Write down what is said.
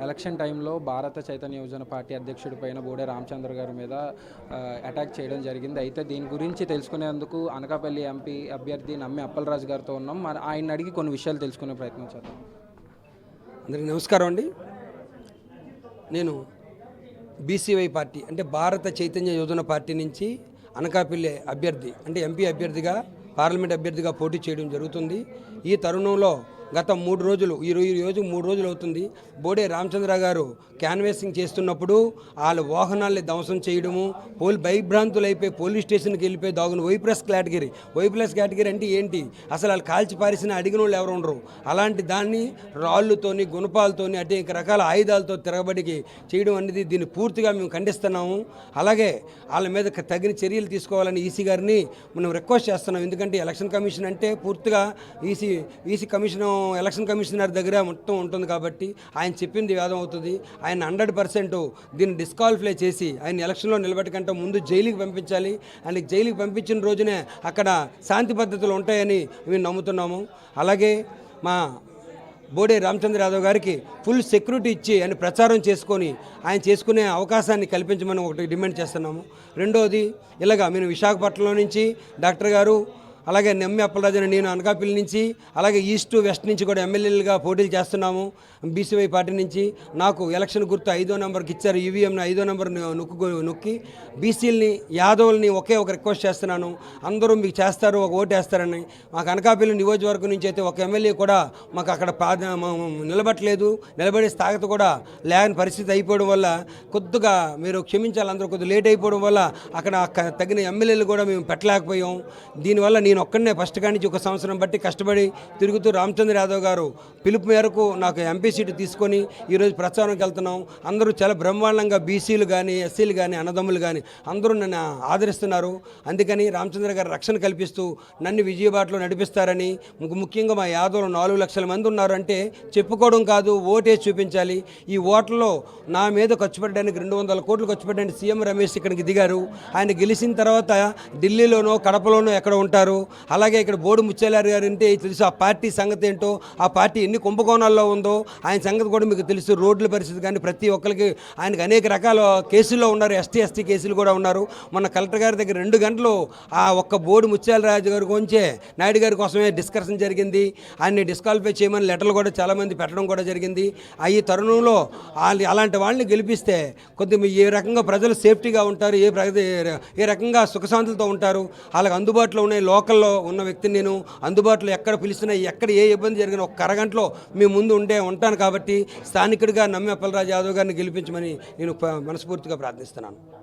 Election టైంలో భారత చైతన్య యువజన పార్టీ అధ్యక్షుడి పైన బోడే రామచంద్ర గారి మీద అటాక్ చేయడం జరిగింది. అయితే దీని గురించి తెలుసుకునేందుకు అనకాపల్లి ఎంపీ అభ్యర్థి నమ్మి అప్పలరాజు గారితో ఉన్నాం. మరి ఆయన అడిగి కొన్ని విషయాలు తెలుసుకునే ప్రయత్నం చేద్దాం. అందరికీ నమస్కారం అండి. నేను బీసీవై పార్టీ అంటే భారత చైతన్య యోజన పార్టీ నుంచి అనకాపల్లి అభ్యర్థి అంటే ఎంపీ అభ్యర్థిగా పార్లమెంట్ అభ్యర్థిగా పోటీ చేయడం జరుగుతుంది. ఈ తరుణంలో గత 3 రోజులు ఈ రోజు 3 రోజులు అవుతుంది. బోడే రామచంద్ర గారు క్యాన్వాసింగ్ చేస్తున్నప్పుడు వాళ్ళ వాహనాల్ని ధ్వంసం చేయడము, భయభ్రాంతులు అయిపోయి పోలీస్ స్టేషన్కి వెళ్ళిపోయి దాగుని వై ప్లస్ కేటగిరీ అంటే ఏంటి, అసలు వాళ్ళు కాల్చి పారేసిన అడిగిన వాళ్ళు ఎవరు ఉండరు. అలాంటి దాన్ని రాళ్ళతోని గుణపాలతోని అనేక రకాల ఆయుధాలతో తిరగబడికి చేయడం అనేది దీన్ని పూర్తిగా మేము ఖండిస్తున్నాము. అలాగే వాళ్ళ మీద తగిన చర్యలు తీసుకోవాలని ఈసీ గారిని మనం రిక్వెస్ట్ చేస్తున్నాం. ఎందుకంటే ఎలక్షన్ కమిషన్ అంటే పూర్తిగా ఈసీ కమిషన్ ఎలక్షన్ కమిషనర్ దగ్గర మొత్తం ఉంటుంది కాబట్టి ఆయన చెప్పింది వేదం అవుతుంది. ఆయన 100% దీన్ని డిస్క్వాలిఫై చేసి ఆయన ఎలక్షన్లో నిలబెట్టకంటే ముందు జైలుకి పంపించాలి. ఆయనకి జైలుకి పంపించిన రోజునే అక్కడ శాంతి పద్ధతులు ఉంటాయని మేము నమ్ముతున్నాము. అలాగే మా బోడే రామచంద్ర యాదవ్ గారికి ఫుల్ సెక్యూరిటీ ఇచ్చి ఆయన ప్రచారం చేసుకొని ఆయన చేసుకునే అవకాశాన్ని కల్పించమని ఒకటి డిమాండ్ చేస్తున్నాము. రెండోది ఇలాగా మేము విశాఖపట్నంలో నుంచి డాక్టర్ గారు అలాగే నమ్మి అప్పలరాజు నేను అనకాపల్లి నుంచి అలాగే ఈస్ట్ వెస్ట్ నుంచి కూడా ఎమ్మెల్యేలుగా పోటీలు చేస్తున్నాము. బీసీవై పార్టీ నుంచి నాకు ఎలక్షన్ గుర్తు 5వ నెంబర్కి ఇచ్చారు. ఈవీఎంని 5వ నెంబర్ నొక్కి బీసీలని యాదవుల్ని ఒక రిక్వెస్ట్ చేస్తున్నాను. అందరూ మీకు చేస్తారు, ఒక ఓటు వేస్తారని. మాకు అనకాపల్లి నియోజకవర్గం నుంచి అయితే ఒక ఎమ్మెల్యే కూడా మాకు అక్కడ నిలబట్టలేదు. నిలబడే స్థాయితో కూడా లేని పరిస్థితి అయిపోవడం వల్ల కొద్దిగా మీరు క్షమించాలి, అందరూ కొద్దిగా లేట్ అయిపోవడం వల్ల అక్కడ తగిన ఎమ్మెల్యేలు కూడా మేము పెట్టలేకపోయాం. దీనివల్ల నేను ఒక్కడనే ఫస్ట్ కాడి నుంచి 1 సంవత్సరం బట్టి కష్టపడి తిరుగుతూ రామచంద్ర యాదవ్ గారు పిలుపు మేరకు నాకు ఎంపీ సీటు తీసుకొని ఈరోజు ప్రచారంకి వెళ్తున్నాం. అందరూ చాలా బ్రహ్మాండంగా బీసీలు కానీ ఎస్సీలు కానీ అన్నదమ్ములు కానీ అందరూ నన్ను ఆదరిస్తున్నారు. అందుకని రామచంద్ర గారు రక్షణ కల్పిస్తూ నన్ను విజయబాటలో నడిపిస్తారని, ముఖ్యంగా మా యాదవులు 4 లక్షల మంది ఉన్నారు అంటే చెప్పుకోవడం కాదు, ఓటేసి చూపించాలి. ఈ ఓట్లలో నా మీద ఖర్చు పెట్టడానికి 200 కోట్లు ఖర్చు పెట్టడానికి సీఎం రమేష్ ఇక్కడికి దిగారు. ఆయన గెలిచిన తర్వాత ఢిల్లీలోనో కడపలోనో ఎక్కడ ఉంటారు. అలాగే ఇక్కడ బోడు ముత్యాలరావు గారు అంటే తెలుసు, ఆ పార్టీ సంగతి ఏంటో, ఆ పార్టీ ఎన్ని కుంభకోణాల్లో ఉందో ఆయన సంగతి కూడా మీకు తెలుసు. రోడ్ల పరిస్థితి కానీ ప్రతి ఒక్కరికి ఆయనకు అనేక రకాల కేసుల్లో ఉన్నారు. ఎస్టీ కేసులు కూడా ఉన్నారు. మొన్న కలెక్టర్ గారి దగ్గర 2 గంటలు ఆ ఒక్క బోడు ముత్యాలరాజు గారి గురించే నాయుడు గారి కోసమే డిస్కషన్ జరిగింది. ఆయన్ని డిస్క్వాలిఫై చేయమని లెటర్లు కూడా చాలామంది పెట్టడం కూడా జరిగింది. ఈ తరుణంలో అలాంటి వాళ్ళని గెలిపిస్తే కొద్దిగా ఏ రకంగా ప్రజలు సేఫ్టీగా ఉంటారు, ఏ రకంగా సుఖశాంతులతో ఉంటారు. వాళ్ళకి అందుబాటులో ఉన్న లోకల్లో ఉన్న వ్యక్తిని నేను అందుబాటులో ఎక్కడ పిలిచినా ఎక్కడ ఏ ఇబ్బంది జరిగినా 1 అరగంటలో మీ ముందు ఉంటాను. కాబట్టి స్థానికుడిగా నమ్మి అప్పలరాజు యాదవ్ గారిని గెలిపించమని నేను మనస్ఫూర్తిగా ప్రార్థిస్తున్నాను.